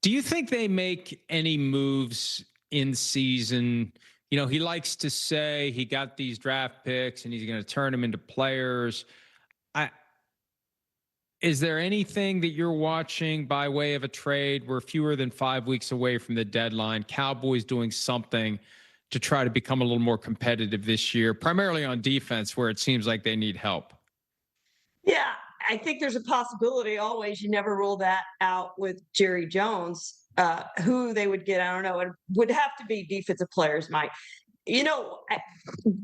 Do you think they make any moves in season? You know, he likes to say he got these draft picks and he's going to turn them into players. I Is there anything that you're watching by way of a trade? We're fewer than 5 weeks away from the deadline. Cowboys doing something to try to become a little more competitive this year, primarily on defense, where it seems like they need help. Yeah, I think there's a possibility always. You never rule that out with Jerry Jones. Who they would get, I don't know. It would have to be defensive players, Mike. You know,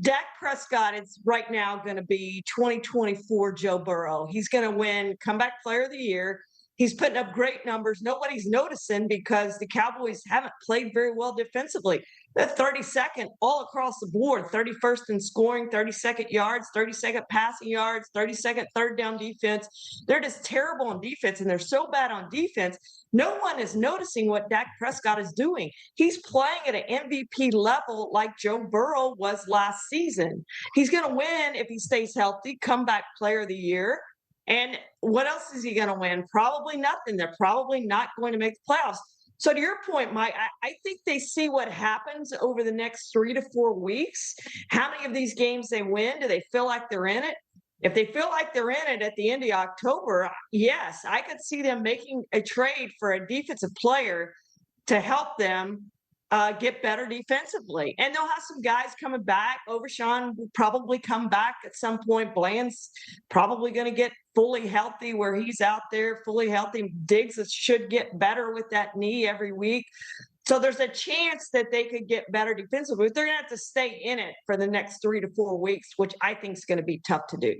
Dak Prescott is right now going to be 2024 Joe Burrow. He's going to win comeback player of the year. He's putting up great numbers. Nobody's noticing because the Cowboys haven't played very well defensively. They're 32nd all across the board, 31st in scoring, 32nd yards, 32nd passing yards, 32nd third down defense. They're just terrible on defense, and they're so bad on defense. No one is noticing what Dak Prescott is doing. He's playing at an MVP level like Joe Burrow was last season. He's going to win if he stays healthy, comeback player of the year. And what else is he going to win? Probably nothing. They're probably not going to make the playoffs. So to your point, Mike, I think they see what happens over the next 3 to 4 weeks. How many of these games they win? Do they feel like they're in it? If they feel like they're in it at the end of October, yes, I could see them making a trade for a defensive player to help them get better defensively. And they'll have some guys coming back. Overshawn will probably come back at some point. Bland's probably going to get fully healthy where he's out there fully healthy. Diggs should get better with that knee every week. So there's a chance that they could get better defensively, but they're going to have to stay in it for the next 3 to 4 weeks, which I think is going to be tough to do.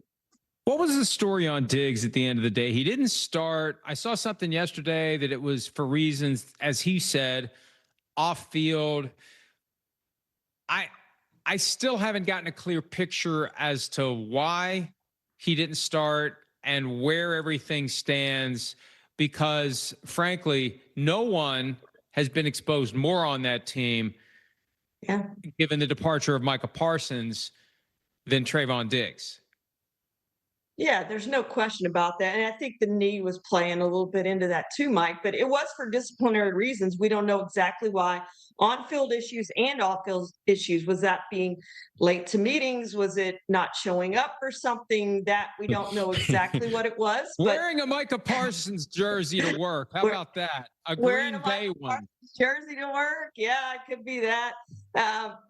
What was the story on Diggs at the end of the day? He didn't start. I saw something yesterday that it was for reasons, as he said, off field. I still haven't gotten a clear picture as to why he didn't start and where everything stands, because frankly, no one has been exposed more on that team, given the departure of Micah Parsons, than Trayvon Diggs. Yeah, there's no question about that. And I think the knee was playing a little bit into that too, Mike, but it was for disciplinary reasons. We don't know exactly why. On-field issues and off-field issues. Was that being late to meetings? Was it not showing up or something? That we don't know exactly what it was. Wearing a Micah Parsons jersey to work. How about that? A Green Bay one. Jersey to work. Yeah, it could be that.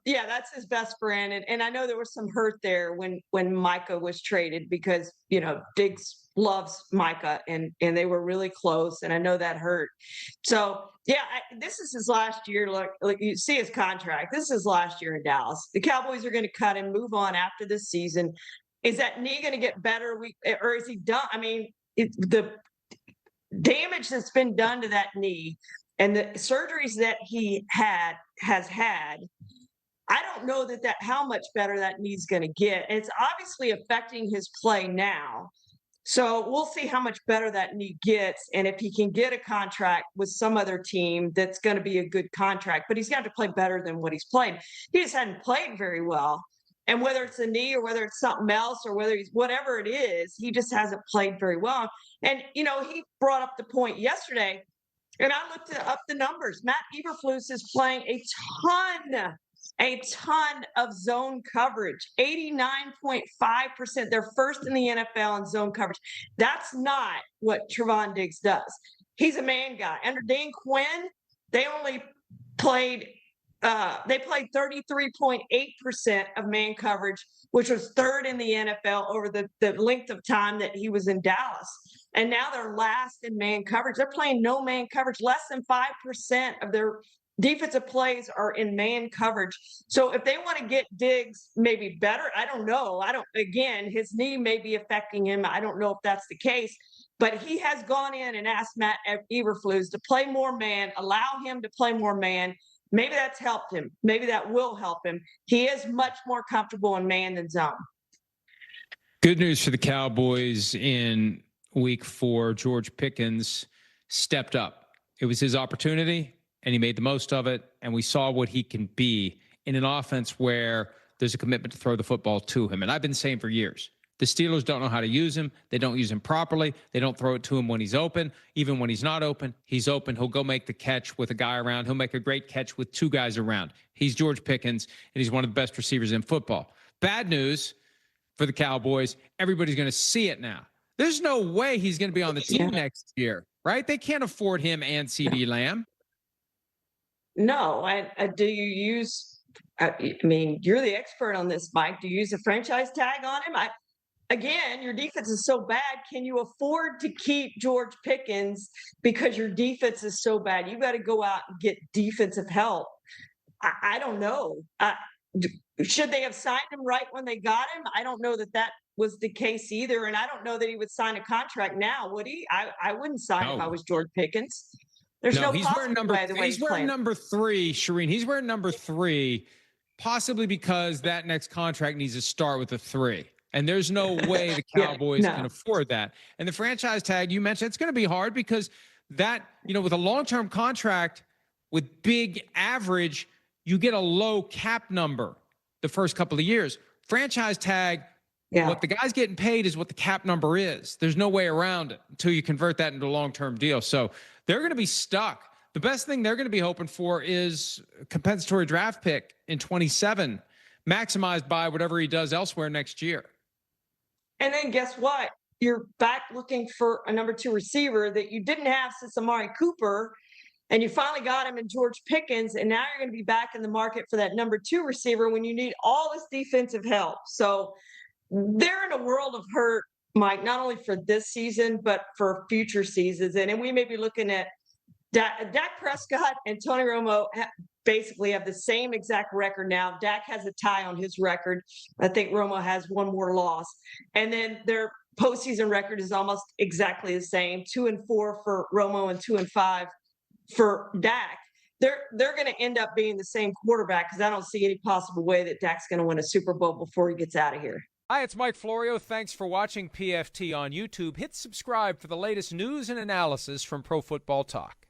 Yeah, that's his best friend. And I know there was some hurt there when Micah was traded because, you know, Diggs loves Micah and they were really close. And I know that hurt. So, yeah, this is his last year. Look, you see his contract. This is his last year in Dallas. The Cowboys are going to cut him, move on after this season. Is that knee going to get better? Or is he done? I mean, the damage that's been done to that knee and the surgeries that he has had, I don't know that how much better that knee's going to get. It's obviously affecting his play now. So we'll see how much better that knee gets and if he can get a contract with some other team that's going to be a good contract. But he's got to play better than what he's played. He just hadn't played very well. And whether it's a knee or whether it's something else or whether he's whatever it is, he just hasn't played very well. And, you know, he brought up the point yesterday, and I looked up the numbers. Matt Eberflus is playing a ton of zone coverage, 89.5%. They're first in the NFL in zone coverage. That's not what Trevon Diggs does. He's a man guy. Under Dan Quinn, they played 33.8% of man coverage, which was third in the NFL over the length of time that he was in Dallas. And now they're last in man coverage. They're playing no man coverage. Less than 5% of their defensive plays are in man coverage. So if they want to get Diggs maybe better, I don't know. Again, his knee may be affecting him. I don't know if that's the case. But he has gone in and asked Matt Eberflus to play more man, allow him to play more man. Maybe that's helped him. Maybe that will help him. He is much more comfortable in man than zone. Good news for the Cowboys in week 4. George Pickens stepped up. It was his opportunity, and he made the most of it. And we saw what he can be in an offense where there's a commitment to throw the football to him. And I've been saying for years, The Steelers don't know how to use him. They don't use him properly. They don't throw it to him when he's open. Even when he's not open, he's open. He'll go make the catch with a guy around. He'll make a great catch with two guys around. He's George Pickens, and he's one of the best receivers in football. Bad news for the Cowboys. Everybody's going to see it now. There's no way he's going to be on the team next year, right? They can't afford him and CeeDee Lamb. No, do you use? I mean, you're the expert on this, Mike. Do you use a franchise tag on him? Again, your defense is so bad. Can you afford to keep George Pickens because your defense is so bad? You got to go out and get defensive help. I don't know. Should they have signed him right when they got him? I don't know that was the case either, and I don't know that he would sign a contract now. Would he? I wouldn't sign if I was George Pickens. There's no he's wearing he's wearing number 3, Charean. He's wearing number 3, possibly because that next contract needs to start with a 3. And there's no way the Cowboys can afford that. And the franchise tag you mentioned, it's going to be hard because that, with a long-term contract with big average, you get a low cap number the first couple of years. Franchise tag, what the guy's getting paid is what the cap number is. There's no way around it until you convert that into a long-term deal. So they're going to be stuck. The best thing they're going to be hoping for is a compensatory draft pick in 27, maximized by whatever he does elsewhere next year. And then guess what? You're back looking for a number 2 receiver that you didn't have since Amari Cooper, and you finally got him in George Pickens, and now you're going to be back in the market for that number 2 receiver when you need all this defensive help. So they're in a world of hurt, Mike, not only for this season, but for future seasons. And we may be looking at Dak Prescott and Tony Romo basically have the same exact record now. Dak has a tie on his record. I think Romo has one more loss. And then their postseason record is almost exactly the same, 2-4 for Romo and 2-5 for Dak. They're going to end up being the same quarterback because I don't see any possible way that Dak's going to win a Super Bowl before he gets out of here. Hi, it's Mike Florio. Thanks for watching PFT on YouTube. Hit subscribe for the latest news and analysis from Pro Football Talk.